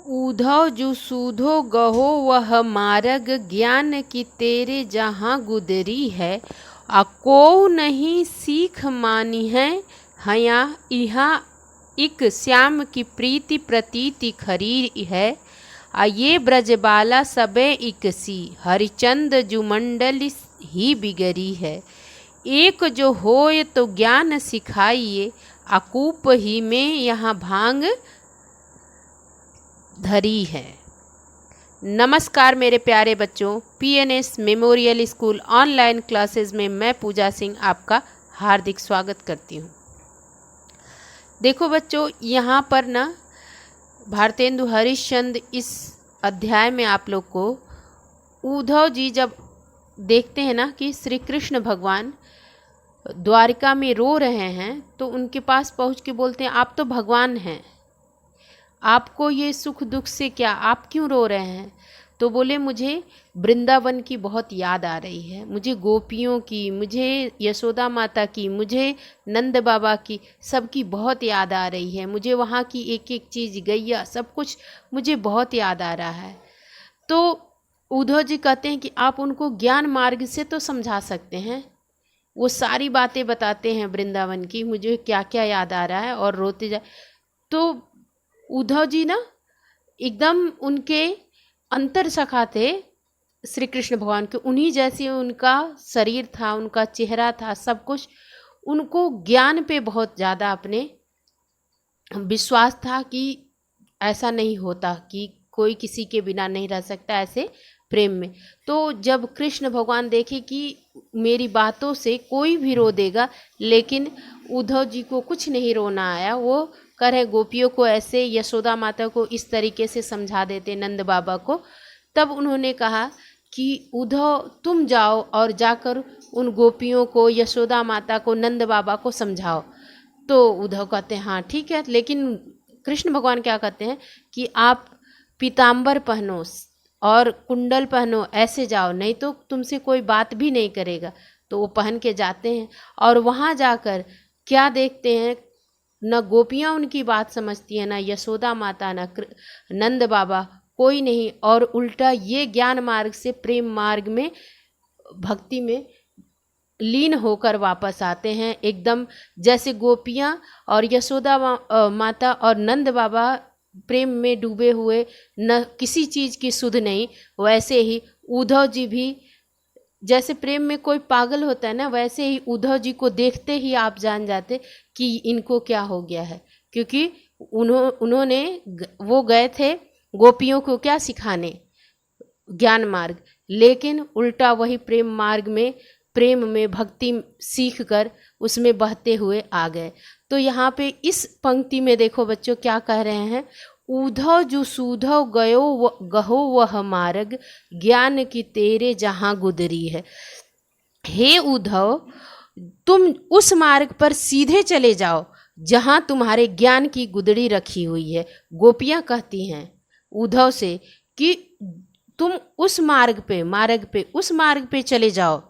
ऊधव जु सूधो गहो वह मार्ग, ज्ञान की तेरे जहाँ गुदरी है। आ को नहीं सीख मानी है, हया इहा इक श्याम की प्रीति प्रतीति खरी है। आ ये ब्रजबाला सबे इकसी, हरिचंद जु मंडल ही बिगरी है। एक जो होय तो ज्ञान सिखाइए, अकूप ही में यहाँ भांग धरी है। नमस्कार मेरे प्यारे बच्चों, PNS memorial school online classes में मैं पूजा सिंह आपका हार्दिक स्वागत करती हूँ। देखो बच्चों, यहाँ पर ना भारतेंदु हरिश्चंद्र इस अध्याय में आप लोग को उद्धव जी जब देखते हैं ना कि श्री कृष्ण भगवान द्वारिका में रो रहे हैं, तो उनके पास पहुँच के बोलते हैं आप तो भगवान हैं, आपको ये सुख दुख से क्या, आप क्यों रो रहे हैं। तो बोले मुझे वृंदावन की बहुत याद आ रही है, मुझे गोपियों की, मुझे यशोदा माता की, मुझे नंद बाबा की, सबकी बहुत याद आ रही है। मुझे वहाँ की एक एक चीज़, गैया, सब कुछ मुझे बहुत याद आ रहा है। तो उद्धव जी कहते हैं कि आप उनको ज्ञान मार्ग से तो समझा सकते हैं, वो सारी बातें बताते हैं वृंदावन की, मुझे क्या क्या याद आ रहा है, और रोते जाए। तो उद्धव जी ना एकदम उनके अंतर सखा थे श्री कृष्ण भगवान के, उन्हीं जैसे उनका शरीर था, उनका चेहरा था, सब कुछ। उनको ज्ञान पे बहुत ज़्यादा अपने विश्वास था कि ऐसा नहीं होता कि कोई किसी के बिना नहीं रह सकता ऐसे प्रेम में। तो जब कृष्ण भगवान देखे कि मेरी बातों से कोई भी रो देगा, लेकिन उद्धव जी को कुछ नहीं रोना आया, वो कर है गोपियों को ऐसे, यशोदा माता को इस तरीके से समझा देते, नंद बाबा को। तब उन्होंने कहा कि उद्धव तुम जाओ और जाकर उन गोपियों को, यशोदा माता को, नंद बाबा को समझाओ। तो उद्धव कहते हैं हाँ ठीक है, लेकिन कृष्ण भगवान क्या कहते हैं कि आप पीताम्बर पहनो और कुंडल पहनो, ऐसे जाओ, नहीं तो तुमसे कोई बात भी नहीं करेगा। तो वो पहन के जाते हैं और वहाँ जाकर क्या देखते हैं, न गोपियाँ उनकी बात समझती हैं, न यशोदा माता, न नंद बाबा, कोई नहीं, और उल्टा ये ज्ञान मार्ग से प्रेम मार्ग में, भक्ति में लीन होकर वापस आते हैं। एकदम जैसे गोपियाँ और यशोदा माता और नंद बाबा प्रेम में डूबे हुए, न किसी चीज़ की सुध नहीं, वैसे ही उद्धव जी भी जैसे प्रेम में कोई पागल होता है ना, वैसे ही उद्धव जी को देखते ही आप जान जाते कि इनको क्या हो गया है। क्योंकि उन्होंने वो गए थे गोपियों को क्या सिखाने, ज्ञान मार्ग, लेकिन उल्टा वही प्रेम मार्ग में, प्रेम में भक्ति सीख कर उसमें बहते हुए आ गए। तो यहाँ पे इस पंक्ति में देखो बच्चों क्या कह रहे हैं, उद्धव जु सूधव गयो गहो वह मार्ग, ज्ञान की तेरे जहाँ गुदरी है। हे उद्धव, तुम उस मार्ग पर सीधे चले जाओ जहाँ तुम्हारे ज्ञान की गुदड़ी रखी हुई है। गोपियाँ कहती हैं उद्धव से कि तुम उस मार्ग पे उस मार्ग पे चले जाओ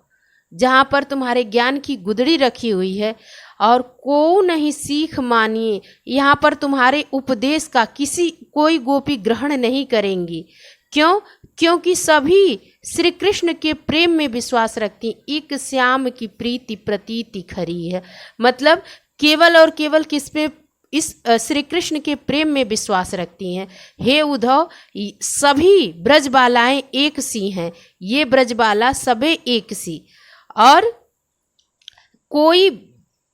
जहाँ पर तुम्हारे ज्ञान की गुदड़ी रखी हुई है, और को नहीं सीख मानिए, यहाँ पर तुम्हारे उपदेश का कोई गोपी ग्रहण नहीं करेंगी। क्यों? क्योंकि सभी श्री कृष्ण के प्रेम में विश्वास रखती, एक श्याम की प्रीति प्रतीति खरी है। मतलब केवल और केवल किस पे, इस श्री कृष्ण के प्रेम में विश्वास रखती हैं। हे उद्धव, सभी ब्रजबालाएं एक सी हैं, ये ब्रजबाला सबे एक सी, और कोई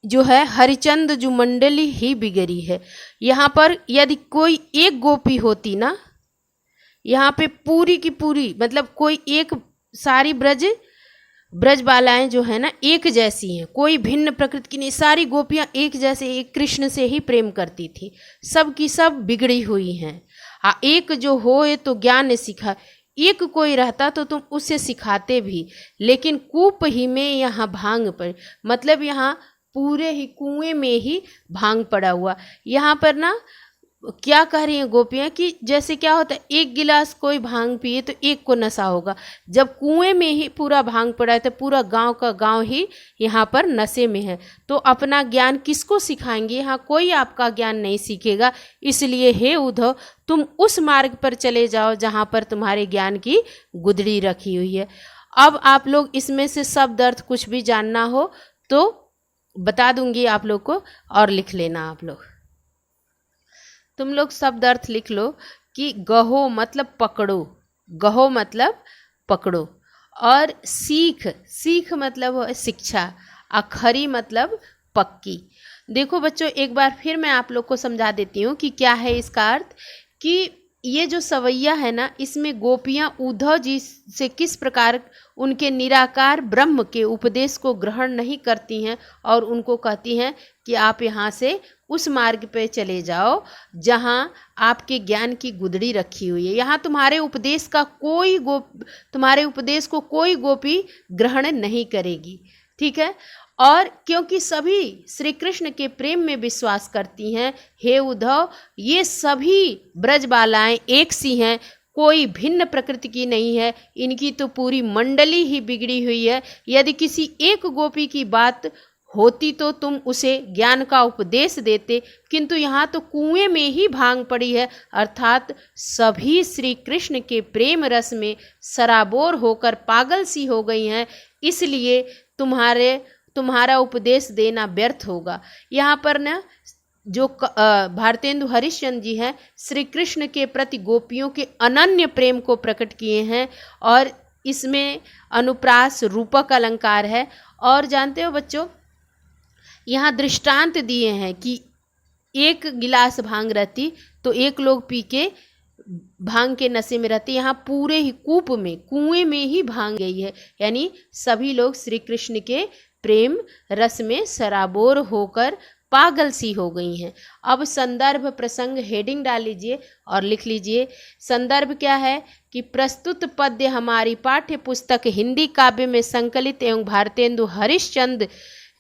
जो है हरिचंद जो मंडली ही बिगड़ी है। यहाँ पर यदि कोई एक गोपी होती ना, यहाँ पे पूरी की पूरी, मतलब कोई एक, सारी ब्रजबालाएं जो है ना एक जैसी हैं, कोई भिन्न प्रकृति की नहीं, सारी गोपियाँ एक जैसे, एक कृष्ण से ही प्रेम करती थी, सब की सब बिगड़ी हुई हैं। एक जो होए तो ज्ञान सिखा, एक कोई रहता तो तुम उसे सिखाते भी, लेकिन कूप ही में यहाँ भांग पड़, मतलब यहाँ पूरे ही कुएं में ही भांग पड़ा हुआ। यहाँ पर ना क्या कह रही हैं गोपियाँ कि जैसे क्या होता है, एक गिलास कोई भांग पिए तो एक को नशा होगा, जब कुएं में ही पूरा भांग पड़ा है तो पूरा गांव का गांव ही यहाँ पर नशे में है, तो अपना ज्ञान किसको सिखाएंगे, यहाँ कोई आपका ज्ञान नहीं सीखेगा। इसलिए हे उद्धव, तुम उस मार्ग पर चले जाओ जहाँ पर तुम्हारे ज्ञान की गुदड़ी रखी हुई है। अब आप लोग इसमें से शब्द अर्थ कुछ भी जानना हो तो बता दूंगी आप लोग को, और लिख लेना आप लोग। तुम लोग शब्द अर्थ लिख लो कि गहो मतलब पकड़ो, गहो मतलब पकड़ो, और सीख, सीख मतलब है शिक्षा, अखरी मतलब पक्की। देखो बच्चों, एक बार फिर मैं आप लोग को समझा देती हूँ कि क्या है इसका अर्थ। कि ये जो सवैया है ना, इसमें गोपियाँ उद्धव जी से किस प्रकार उनके निराकार ब्रह्म के उपदेश को ग्रहण नहीं करती हैं और उनको कहती हैं कि आप यहाँ से उस मार्ग पे चले जाओ जहाँ आपके ज्ञान की गुदड़ी रखी हुई है। यहाँ तुम्हारे उपदेश को कोई गोपी ग्रहण नहीं करेगी, ठीक है। और क्योंकि सभी श्री कृष्ण के प्रेम में विश्वास करती हैं, हे उद्धव, ये सभी ब्रजबालाएं एक सी हैं, कोई भिन्न प्रकृति की नहीं है, इनकी तो पूरी मंडली ही बिगड़ी हुई है। यदि किसी एक गोपी की बात होती तो तुम उसे ज्ञान का उपदेश देते, किंतु यहाँ तो कुएं में ही भांग पड़ी है, अर्थात सभी श्री कृष्ण के प्रेम रस में सराबोर होकर पागल सी हो गई हैं, इसलिए तुम्हारा उपदेश देना व्यर्थ होगा। यहाँ पर ना जो भारतेंदु हरिश्चंद्र जी हैं, श्री कृष्ण के प्रति गोपियों के अनन्य प्रेम को प्रकट किए हैं, और इसमें अनुप्रास रूपक अलंकार है। और जानते हो बच्चों, यहाँ दृष्टांत दिए हैं कि एक गिलास भांग रहती तो एक लोग पी के भांग के नशे में रहते, यहाँ पूरे ही कुएं में ही भांग गई है, यानी सभी लोग श्री कृष्ण के प्रेम रस में सराबोर होकर पागल सी हो गई हैं। अब संदर्भ प्रसंग हेडिंग डाल लीजिए और लिख लीजिए। संदर्भ क्या है कि प्रस्तुत पद्य हमारी पाठ्य पुस्तक हिंदी काव्य में संकलित एवं भारतेंदु हरिश्चंद्र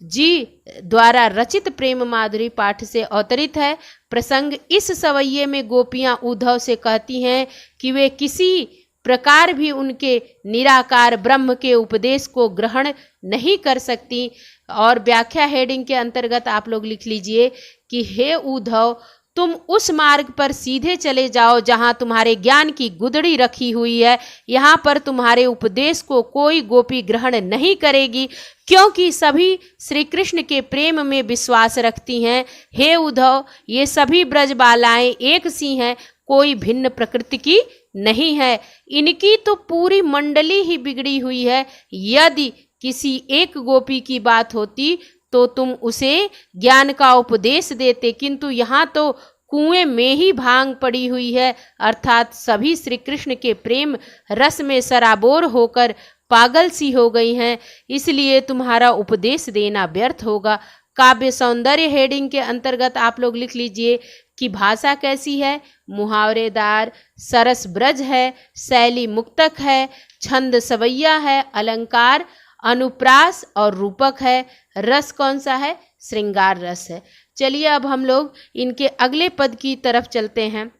जी द्वारा रचित प्रेम माधुरी पाठ से अवतरित है। प्रसंग इस सवैये में गोपियां उद्धव से कहती हैं कि वे किसी प्रकार भी उनके निराकार ब्रह्म के उपदेश को ग्रहण नहीं कर सकती। और व्याख्या हेडिंग के अंतर्गत आप लोग लिख लीजिए कि हे उद्धव, तुम उस मार्ग पर सीधे चले जाओ जहां तुम्हारे ज्ञान की गुदड़ी रखी हुई है। यहाँ पर तुम्हारे उपदेश को कोई गोपी ग्रहण नहीं करेगी, क्योंकि सभी श्री कृष्ण के प्रेम में विश्वास रखती हैं। हे उद्धव, ये सभी ब्रजबालाएं एक सी हैं, कोई भिन्न प्रकृति की नहीं है, इनकी तो पूरी मंडली ही बिगड़ी हुई है। यदि किसी एक गोपी की बात होती तो तुम उसे ज्ञान का उपदेश देते, किंतु यहाँ तो कुएं में ही भांग पड़ी हुई है, अर्थात सभी श्री कृष्ण के प्रेम रस में सराबोर होकर पागल सी हो गई हैं, इसलिए तुम्हारा उपदेश देना व्यर्थ होगा। काव्य सौंदर्य हेडिंग के अंतर्गत आप लोग लिख लीजिए कि भाषा कैसी है, मुहावरेदार, सरस ब्रज है, शैली मुक्तक है, छंद सवैया है, अलंकार अनुप्रास और रूपक है, रस कौन सा है, श्रृंगार रस है। चलिए अब हम लोग इनके अगले पद की तरफ चलते हैं।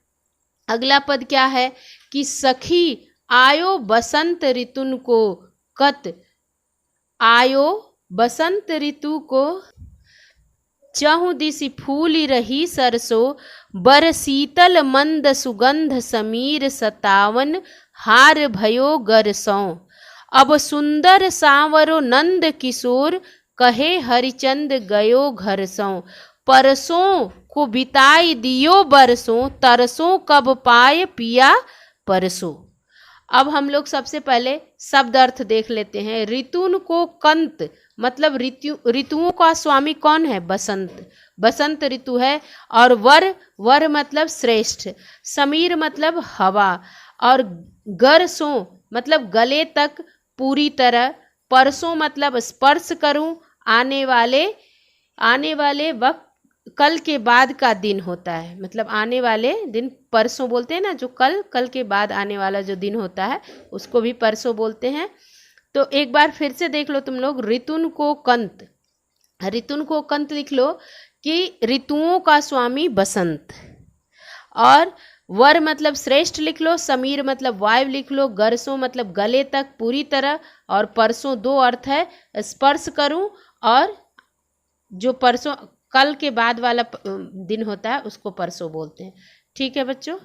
अगला पद क्या है कि सखी आयो बसंत ऋतुन को कत, आयो बसंत ऋतु को चहु दिसि फूली रही सरसो, बर शीतल मंद सुगंध समीर सतावन हार भयो गरसों। अब सुंदर सांवरो नंद किशोर, कहे हरिचंद गयो घर सो। परसों को बिताई दियो बरसों, तरसों कब पाए पिया परसों। अब हम लोग सबसे पहले शब्द अर्थ देख लेते हैं। ऋतुन को कंत मतलब ऋतुओं का स्वामी कौन है, बसंत, बसंत ऋतु है। और वर मतलब श्रेष्ठ, समीर मतलब हवा, और गरसों मतलब गले तक पूरी तरह, परसों मतलब स्पर्श करूं, आने वाले वक्त, कल के बाद का दिन होता है, मतलब आने वाले दिन परसों बोलते हैं ना, जो कल के बाद आने वाला जो दिन होता है उसको भी परसों बोलते हैं। तो एक बार फिर से देख लो तुम लोग, ऋतुन को कंत, ऋतुन को कंत लिख लो कि ऋतुओं का स्वामी बसंत। और वर मतलब श्रेष्ठ लिख लो, समीर मतलब वायु लिख लो, गरसों मतलब गले तक पूरी तरह, और परसों दो अर्थ है, स्पर्श करूं और जो परसों कल के बाद वाला दिन होता है उसको परसों बोलते हैं। ठीक है बच्चों,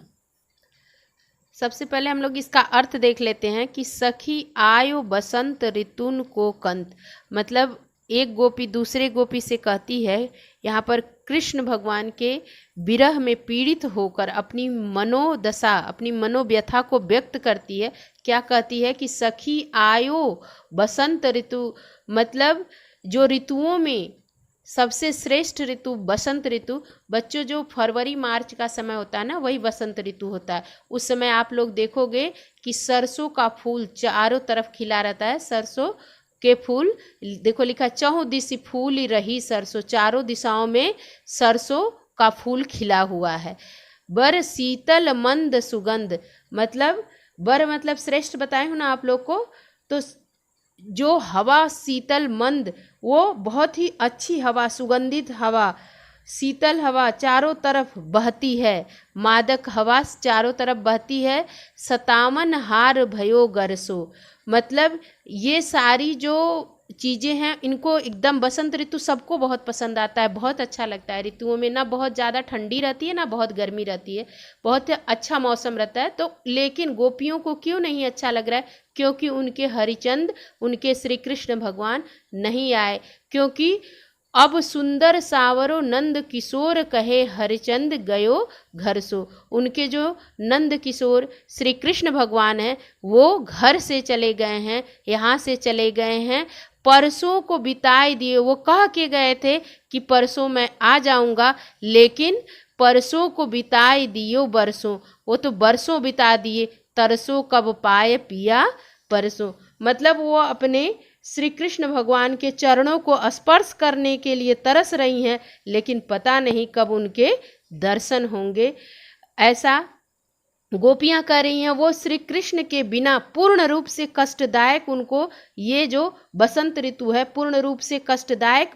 सबसे पहले हम लोग इसका अर्थ देख लेते हैं कि सखी आयो बसंत ऋतुन को कंत, मतलब एक गोपी दूसरे गोपी से कहती है, यहाँ पर कृष्ण भगवान के विरह में पीड़ित होकर अपनी मनोदशा, अपनी मनोव्यथा को व्यक्त करती है। क्या कहती है कि सखी आयो बसंत ऋतु, मतलब जो ऋतुओं में सबसे श्रेष्ठ ऋतु बसंत ऋतु, बच्चों जो फरवरी मार्च का समय होता है ना, वही बसंत ऋतु होता है। उस समय आप लोग देखोगे कि सरसों का फूल चारों तरफ खिला रहता है। सरसों के फूल देखो लिखा, चहुं दिशि फूल रही सरसों, चारों दिशाओं में सरसों का फूल खिला हुआ है। बर शीतल मंद सुगंध, मतलब बर मतलब श्रेष्ठ बताए हूं ना आप लोग को, तो जो हवा शीतल मंद, वो बहुत ही अच्छी हवा, सुगंधित हवा, शीतल हवा चारों तरफ बहती है, मादक हवा चारों तरफ बहती है। सतावन हार भयो गरसो, मतलब ये सारी जो चीज़ें हैं इनको एकदम बसंत ऋतु सबको बहुत पसंद आता है, बहुत अच्छा लगता है। ऋतुओं में ना बहुत ज़्यादा ठंडी रहती है ना बहुत गर्मी रहती है, बहुत अच्छा मौसम रहता है। तो लेकिन गोपियों को क्यों नहीं अच्छा लग रहा है? क्योंकि उनके हरिचंद, उनके श्री कृष्ण भगवान नहीं आए। क्योंकि अब सुंदर सावरो नंद किशोर कहे हरिचंद गयो घर सो, उनके जो नंद किशोर श्री कृष्ण भगवान हैं वो घर से चले गए हैं, यहाँ से चले गए हैं, परसों को बिताए दिए। वो कह के गए थे कि परसों मैं आ जाऊंगा, लेकिन परसों को बिताए दियो बरसों, वो तो बरसों बिता दिए। तरसों कब पाए पिया परसों, मतलब वो अपने श्री कृष्ण भगवान के चरणों को स्पर्श करने के लिए तरस रही हैं, लेकिन पता नहीं कब उनके दर्शन होंगे। ऐसा गोपियां कह रही हैं। वो श्री कृष्ण के बिना पूर्ण रूप से कष्टदायक, उनको ये जो बसंत ऋतु है पूर्ण रूप से कष्टदायक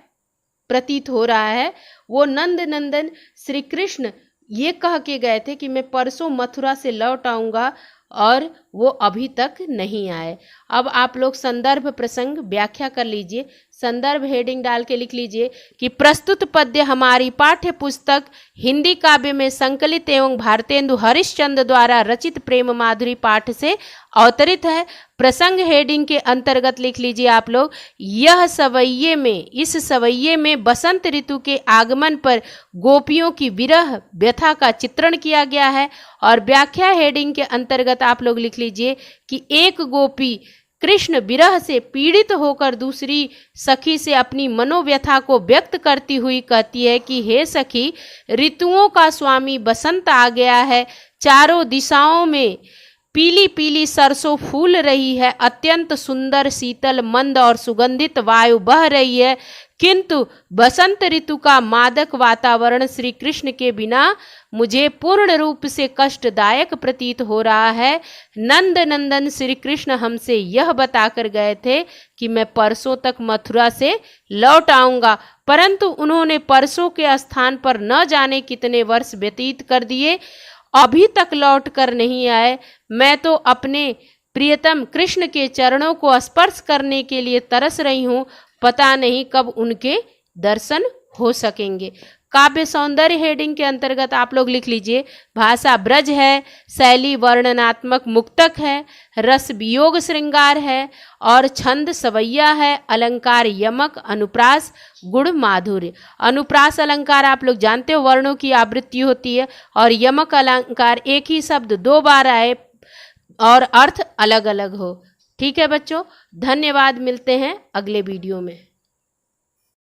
प्रतीत हो रहा है। वो नंद नंदन श्री कृष्ण ये कह के गए थे कि मैं परसों मथुरा से लौट आऊँगा, और वो अभी तक नहीं आए। अब आप लोग संदर्भ प्रसंग व्याख्या कर लीजिए। संदर्भ हेडिंग डाल के लिख लीजिए कि प्रस्तुत पद्य हमारी पाठ्य पुस्तक हिंदी काव्य में संकलित एवं भारतेंदु हरिश्चंद्र द्वारा रचित प्रेम माधुरी पाठ से अवतरित है। प्रसंग हेडिंग के अंतर्गत लिख लीजिए आप लोग, यह सवैये में, इस सवैये में बसंत ऋतु के आगमन पर गोपियों की विरह व्यथा का चित्रण किया गया है। और व्याख्या हेडिंग के अंतर्गत आप लोग लिख लीजिए कि एक गोपी कृष्ण विरह से पीड़ित होकर दूसरी सखी से अपनी मनोव्यथा को व्यक्त करती हुई कहती है कि हे सखी, ऋतुओं का स्वामी बसंत आ गया है, चारों दिशाओं में पीली पीली सरसों फूल रही है, अत्यंत सुंदर शीतल मंद और सुगंधित वायु बह रही है, किंतु बसंत ऋतु का मादक वातावरण श्री कृष्ण के बिना मुझे पूर्ण रूप से कष्टदायक प्रतीत हो रहा है। नंद नंदन श्री कृष्ण हमसे यह बताकर गए थे कि मैं परसों तक मथुरा से लौट आऊंगा, परंतु उन्होंने परसों के स्थान पर न जाने कितने वर्ष व्यतीत कर दिए, अभी तक लौट कर नहीं आए। मैं तो अपने प्रियतम कृष्ण के चरणों को स्पर्श करने के लिए तरस रही हूँ, पता नहीं कब उनके दर्शन हो सकेंगे। काव्य सौंदर्य हेडिंग के अंतर्गत आप लोग लिख लीजिए, भाषा ब्रज है, शैली वर्णनात्मक मुक्तक है, रस वियोग श्रृंगार है, और छंद सवैया है, अलंकार यमक, अनुप्रास गुण माधुर्य। अनुप्रास अलंकार आप लोग जानते हो वर्णों की आवृत्ति होती है, और यमक अलंकार एक ही शब्द दो बार आए और अर्थ अलग अलग हो। ठीक है बच्चों, धन्यवाद, मिलते हैं अगले वीडियो में।